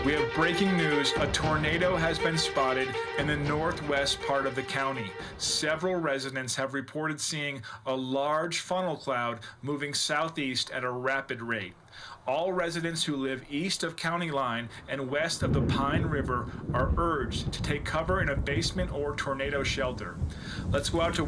We have breaking news. A tornado has been spotted in the northwest part of the county. Several residents have reported seeing a large funnel cloud moving southeast at a rapid rate. All residents who live east of County Line and west of the Pine River are urged to take cover in a basement or tornado shelter. Let's go out to